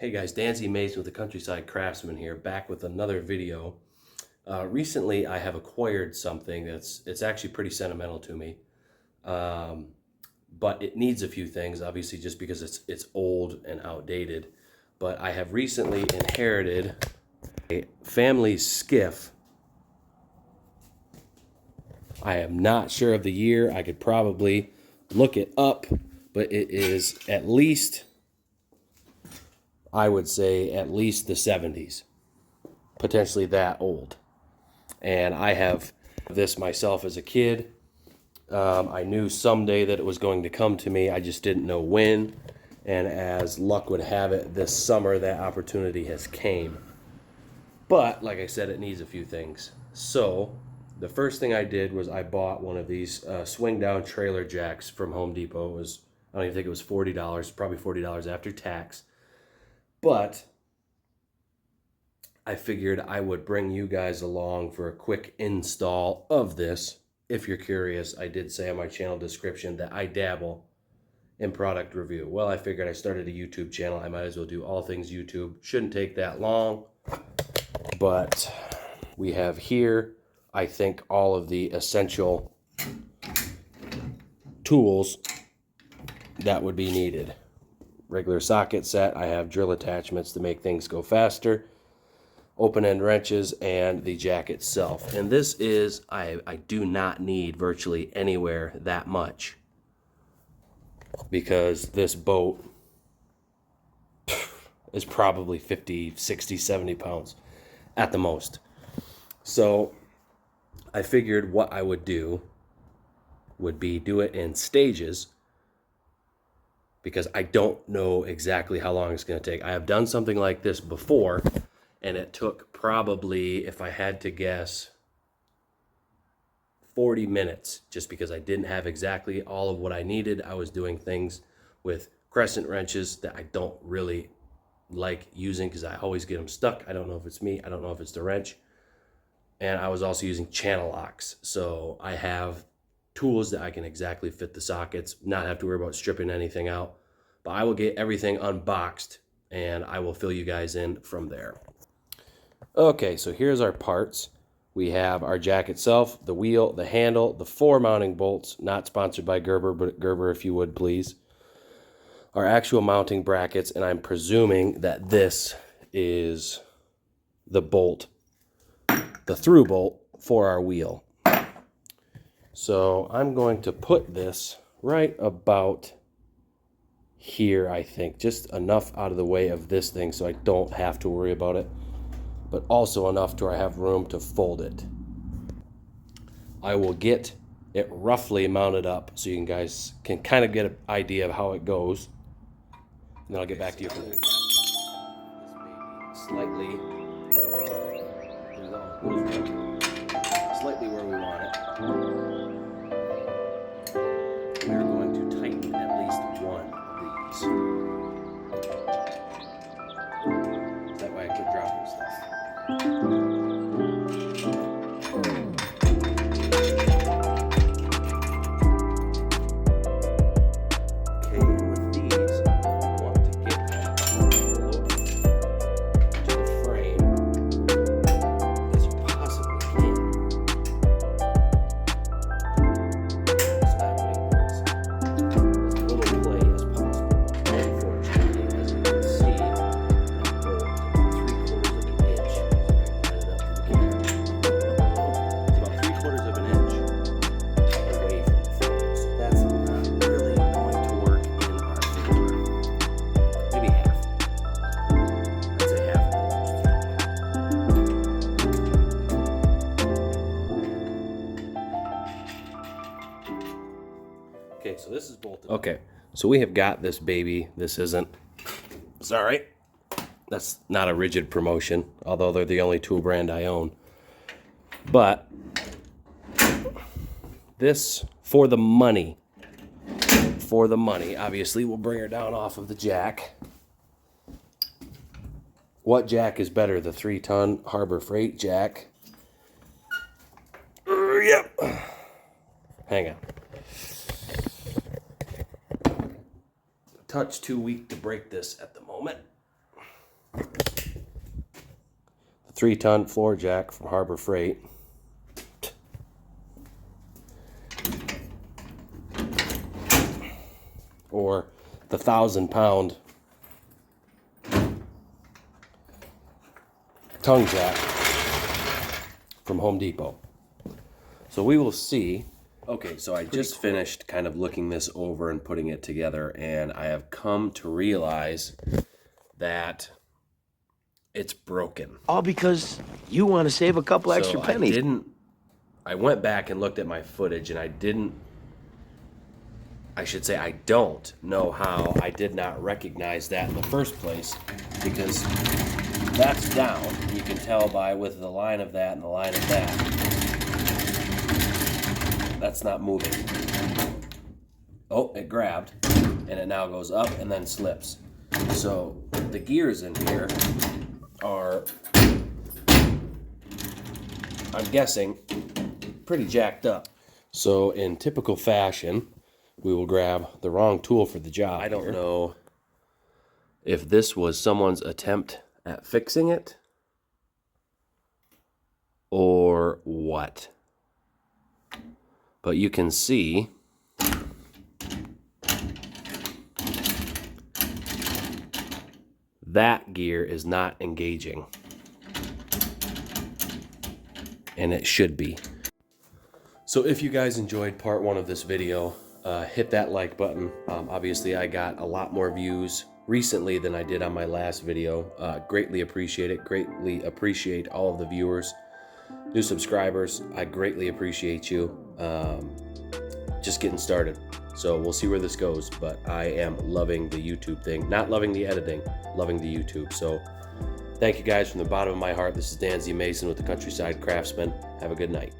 Hey guys, Danzy Mason with the Countryside Craftsman here, back with another video. Recently I have acquired something it's actually pretty sentimental to me, but it needs a few things, obviously, just because it's old and outdated. But I have recently inherited a family skiff. I am not sure of the year. I could probably look it up, but it is at least, I would say, at least the 70s, potentially that old. And I have this myself as a kid. I knew someday that it was going to come to me. I just didn't know when. And as luck would have it, this summer that opportunity has came. But like I said, it needs a few things. So the first thing I did was I bought one of these swing down trailer jacks from Home Depot. It was, I don't even think it was $40, probably $40 after tax. But I figured I would bring you guys along for a quick install of this. If you're curious, I did say on my channel description that I dabble in product review. Well, I figured I started a YouTube channel. I might as well do all things YouTube. Shouldn't take that long. But we have here, I think, all of the essential tools that would be needed. Regular socket set. I have drill attachments to make things go faster. Open-end wrenches, and the jack itself. And this is, I do not need virtually anywhere that much, because this boat is probably 50, 60, 70 pounds at the most. So I figured what I would do would be do it in stages, because I don't know exactly how long it's going to take. I have done something like this before, and it took probably, if I had to guess, 40 minutes, just because I didn't have exactly all of what I needed. I was doing things with crescent wrenches that I don't really like using because I always get them stuck. I don't know if it's me. I don't know if it's the wrench. And I was also using channel locks. So I have tools that I can exactly fit the sockets, not have to worry about stripping anything out. But I will get everything unboxed, and I will fill you guys in from there. Okay, so here's our parts. We have our jack itself, the wheel, the handle, the 4 mounting bolts, not sponsored by Gerber, but Gerber if you would please. Our actual mounting brackets, and I'm presuming that this is the bolt, the through bolt for our wheel. So I'm going to put this right about here, I think, just enough out of the way of this thing so I don't have to worry about it, but also enough to where I have room to fold it. I will get it roughly mounted up so you guys can kind of get an idea of how it goes, and then I'll get back to you from there. Slightly where we want it. We are going to tighten at least one of these. That way I keep dropping stuff. Okay, so this is bolted. Okay, so we have got this baby. This isn't, sorry, that's not a Rigid promotion, although they're the only tool brand I own. But this, for the money, obviously we'll bring her down off of the jack. What jack is better, the 3-ton Harbor Freight jack? Yep. Hang on. Touch too weak to break this at the moment. The 3-ton floor jack from Harbor Freight. Or the 1,000-pound tongue jack from Home Depot. So we will see. Okay, so I just finished kind of looking this over and putting it together, and I have come to realize that it's broken. All because you want to save a couple extra pennies. I went back and looked at my footage, and I don't know how I did not recognize that in the first place, because that's down. You can tell with the line of that and the line of that. That's not moving. Oh, it grabbed, and it now goes up and then slips. So the gears in here are, I'm guessing, pretty jacked up. So in typical fashion, we will grab the wrong tool for the job. I don't know if this was someone's attempt at fixing it or what. But you can see that gear is not engaging. And it should be. So if you guys enjoyed part 1 of this video, hit that like button. Obviously I got a lot more views recently than I did on my last video. Greatly appreciate it. Greatly appreciate all of the viewers. New subscribers, I greatly appreciate you. Just getting started. So we'll see where this goes, but I am loving the YouTube thing. Not loving the editing, loving the YouTube. So thank you guys from the bottom of my heart. This is Dan Z. Mason with the Countryside Craftsman. Have a good night.